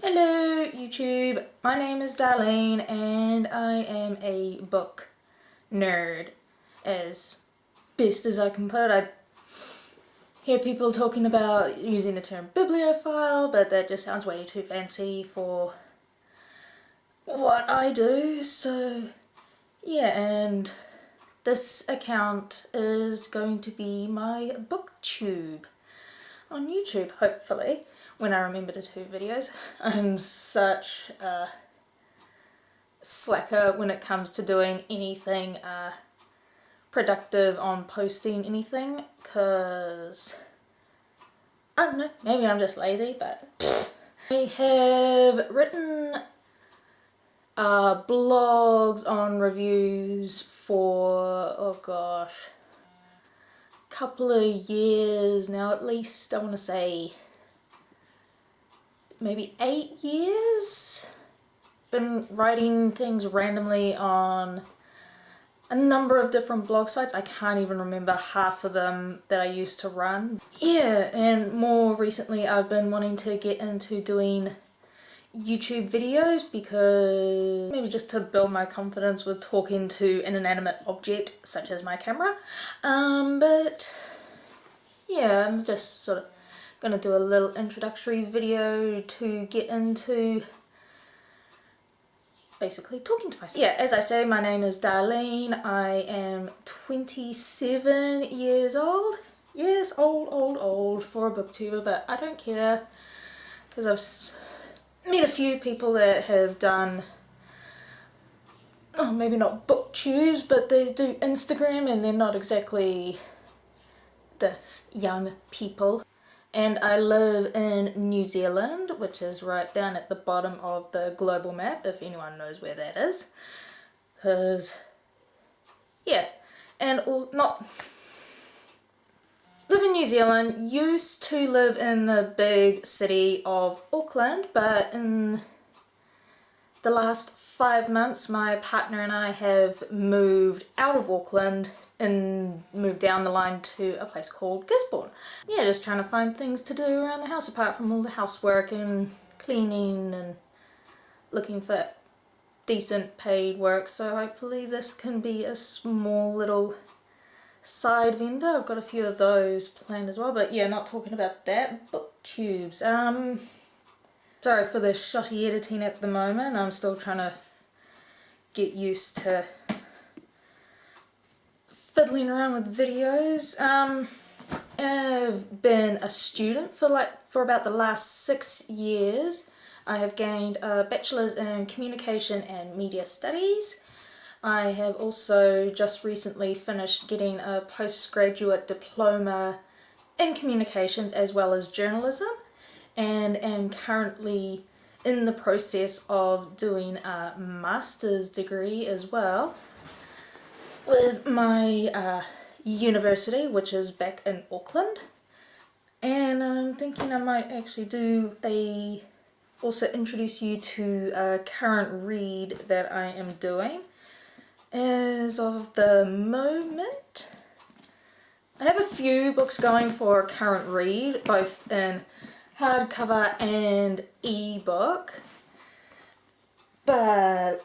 Hello YouTube, my name is Darlene and I am a book nerd, as best as I can put it. I hear people talking about using the term bibliophile, but that just sounds way too fancy for what I do, so yeah, and this account is going to be my BookTube on YouTube, hopefully, when I remember to do videos. I'm such a slacker when it comes to doing anything productive on posting anything, because I don't know, maybe I'm just lazy, but I have written blogs on reviews for, oh gosh, couple of years now, at least. I want to say maybe 8 years. Been writing things randomly on a number of different blog sites. I can't even remember half of them that I used to run. Yeah, and more recently I've been wanting to get into doing YouTube videos, because maybe just to build my confidence with talking to an inanimate object such as my camera. But yeah, I'm just sort of gonna do a little introductory video to get into basically talking to myself. Yeah, as I say, my name is Darlene. I am 27 years old. Yes, old for a booktuber, but I don't care, because I've met a few people that have done, oh, maybe not booktubes, but they do Instagram, and they're not exactly the young people. And I live in New Zealand, which is right down at the bottom of the global map, if anyone knows where that is. Because, yeah, and not live in New Zealand, used to live in the big city of Auckland, but in the last 5 months my partner and I have moved out of Auckland and moved down the line to a place called Gisborne. Yeah, just trying to find things to do around the house apart from all the housework and cleaning, and looking for decent paid work, so hopefully this can be a small little side vendor. I've got a few of those planned as well, but yeah, not talking about that. BookTubes. Sorry for the shoddy editing at the moment. I'm still trying to get used to fiddling around with videos. I've been a student for about the last 6 years. I have gained a bachelor's in communication and media studies. I have also just recently finished getting a postgraduate diploma in communications as well as journalism, and am currently in the process of doing a master's degree as well with my university, which is back in Auckland. And I'm thinking I might actually also introduce you to a current read that I am doing. As of the moment, I have a few books going for a current read, both in hardcover and ebook, but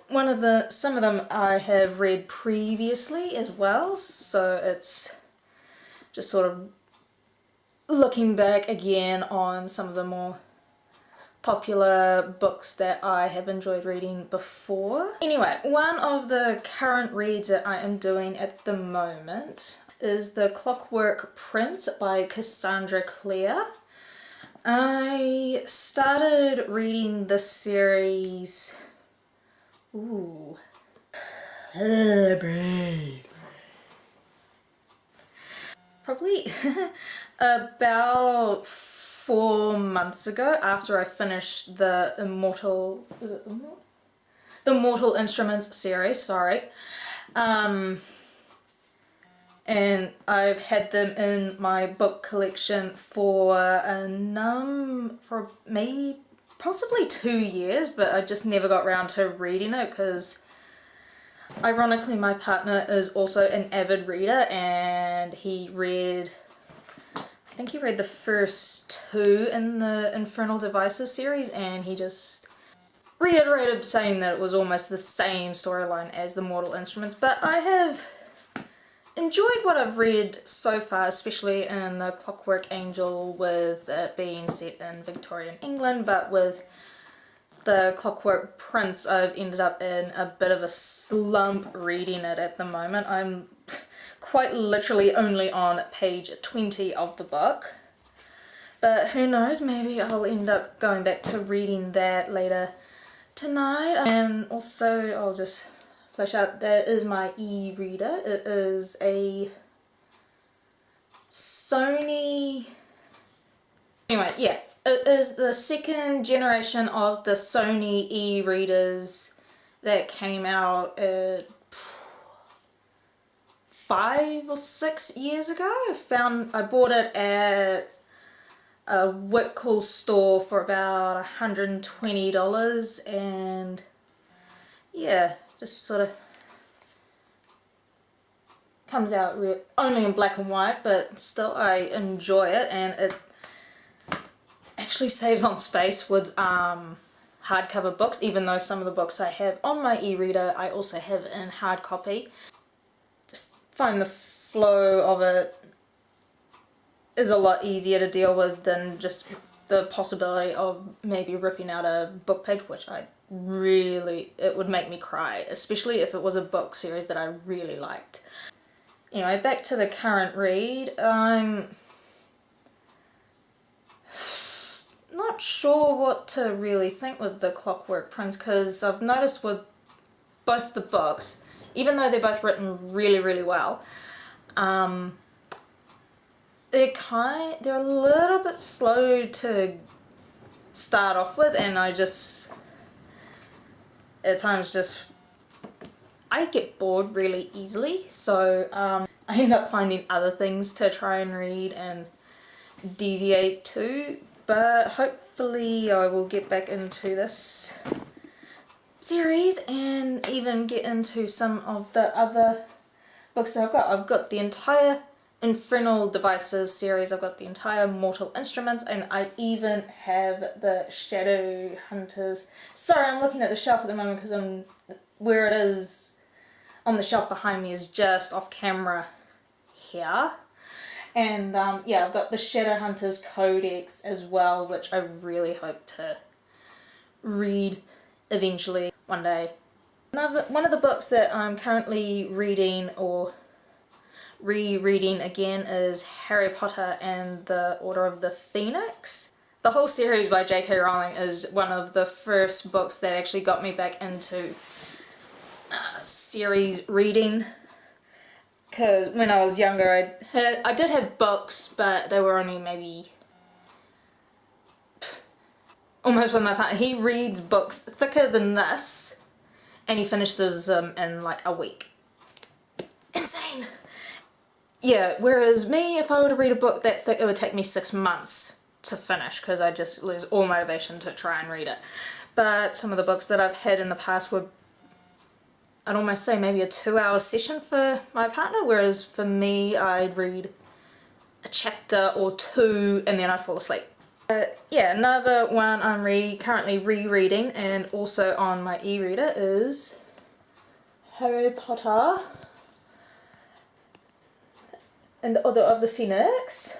some of them I have read previously as well, so it's just sort of looking back again on some of the more popular books that I have enjoyed reading before. Anyway, one of the current reads that I am doing at the moment is The Clockwork Prince by Cassandra Clare. I started reading this series, probably about 4 months ago, after I finished the Mortal Instruments series, sorry. And I've had them in my book collection for maybe possibly 2 years, but I just never got around to reading it, because ironically my partner is also an avid reader, and he read I think he read the first 2 in the Infernal Devices series, and he just reiterated saying that it was almost the same storyline as the Mortal Instruments. But I have enjoyed what I've read so far, especially in the Clockwork Angel, with it being set in Victorian England, but with the Clockwork Prince I've ended up in a bit of a slump reading it at the moment. I'm quite literally only on page 20 of the book, but who knows, maybe I'll end up going back to reading that later tonight. And also I'll just flash out, that is my e-reader. It is a Sony, anyway, yeah, it is the second generation of the Sony e-readers that came out 5 or 6 years ago. I bought it at a Whitcool store for about $120, and yeah, just sort of comes out only in black and white, but still I enjoy it, and it actually saves on space with hardcover books, even though some of the books I have on my e-reader I also have in hard copy. Just find the flow of it is a lot easier to deal with than just the possibility of maybe ripping out a book page, which it would make me cry, especially if it was a book series that I really liked. Anyway, back to the current read. I'm not sure what to really think with the Clockwork Prince, because I've noticed with both the books, even though they're both written really, really well, they're a little bit slow to start off with, and I just, at times, I get bored really easily, so I end up finding other things to try and read and deviate to, but hopefully I will get back into this series and even get into some of the other books that I've got. I've got the entire Infernal Devices series, I've got the entire Mortal Instruments, and I even have the Shadow Hunters. Sorry, I'm looking at the shelf at the moment because where it is on the shelf behind me is just off camera here. And yeah, I've got the Shadow Hunters Codex as well, which I really hope to read eventually one day. One of the books that I'm currently reading or rereading again is Harry Potter and the Order of the Phoenix. The whole series by J.K. Rowling is one of the first books that actually got me back into series reading, because when I was younger I did have books, but they were only maybe almost with my partner. He reads books thicker than this and he finishes them in like a week. Insane! Yeah, whereas me, if I were to read a book that thick, it would take me 6 months to finish, because I just lose all motivation to try and read it. But some of the books that I've had in the past were, I'd almost say maybe a 2-hour session for my partner, whereas for me, I'd read a chapter or 2 and then I'd fall asleep. Yeah, another one I'm currently rereading and also on my e-reader is Harry Potter and the Order of the Phoenix.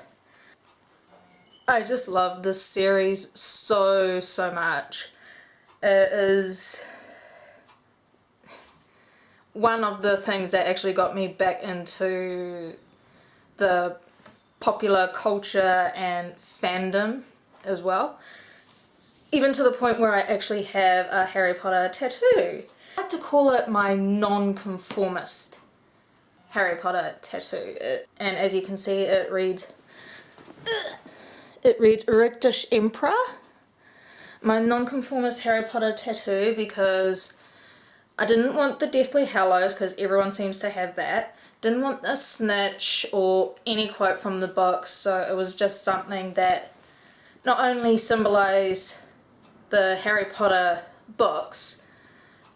I just love this series so much. It is one of the things that actually got me back into the popular culture and fandom as well. Even to the point where I actually have a Harry Potter tattoo. I like to call it my non-conformist Harry Potter tattoo. And as you can see, it reads Erectus Emperor. My non-conformist Harry Potter tattoo, because I didn't want the Deathly Hallows, because everyone seems to have that. Didn't want a snitch or any quote from the book, so it was just something that not only symbolised the Harry Potter books,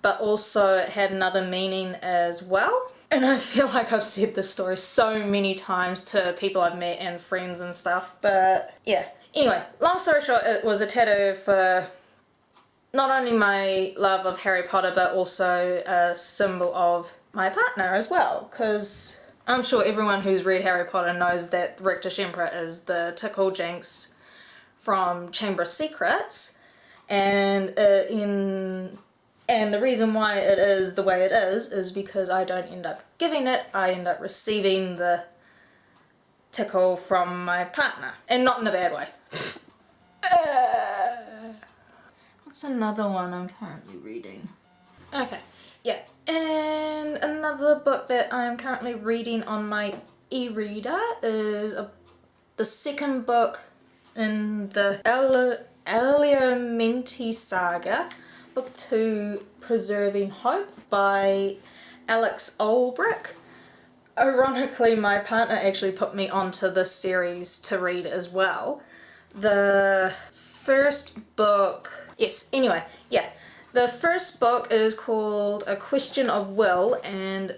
but also it had another meaning as well. And I feel like I've said this story so many times to people I've met and friends and stuff, but yeah. Anyway, long story short, it was a tattoo for not only my love of Harry Potter, but also a symbol of my partner as well, because I'm sure everyone who's read Harry Potter knows that the British Emperor is the Tickle Jinx from Chamber of Secrets, and the reason why it is the way it is because I don't end up giving it, I end up receiving the tickle from my partner, and not in a bad way. What's another one I'm currently reading? Okay, yeah, and another book that I'm currently reading on my e-reader is the second book in the Aliamenti saga, Book 2, Preserving Hope by Alex Olbrich. Ironically, my partner actually put me onto this series to read as well. The first book, the first book is called A Question of Will, and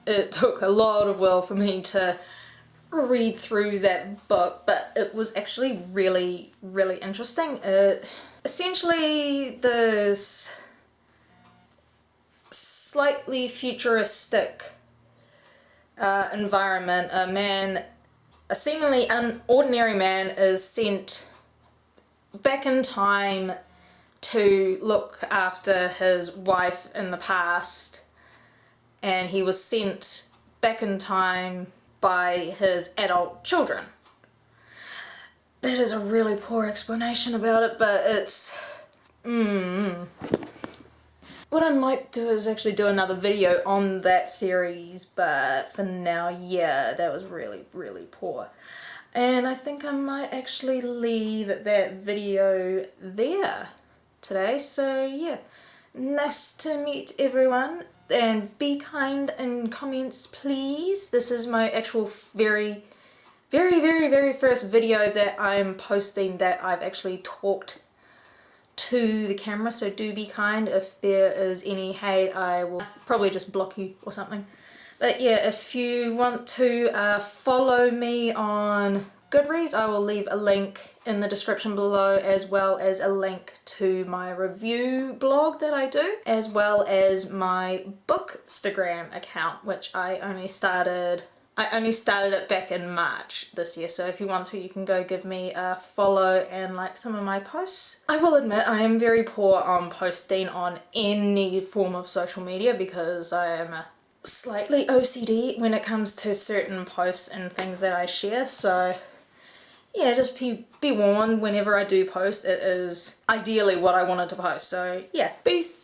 it took a lot of will for me to read through that book, but it was actually really, really interesting. Essentially, this slightly futuristic environment, a seemingly ordinary man is sent back in time to look after his wife in the past, and he was sent back in time by his adult children. That is a really poor explanation about it, but it's... What I might do is actually do another video on that series, but for now, yeah, that was really, really poor. And I think I might actually leave that video there today, so yeah. Nice to meet everyone, and be kind in comments, please. This is my actual very first video that I'm posting that I've actually talked to the camera, so do be kind. If there is any hate, I will probably just block you or something. But yeah, if you want to follow me on Goodreads, I will leave a link in the description below, as well as a link to my review blog that I do, as well as my Bookstagram account, which I only started it back in March this year, so if you want to, you can go give me a follow and like some of my posts. I will admit I am very poor on posting on any form of social media because I am a slightly OCD when it comes to certain posts and things that I share, so yeah, just be warned, whenever I do post, it is ideally what I wanted to post, so yeah, peace!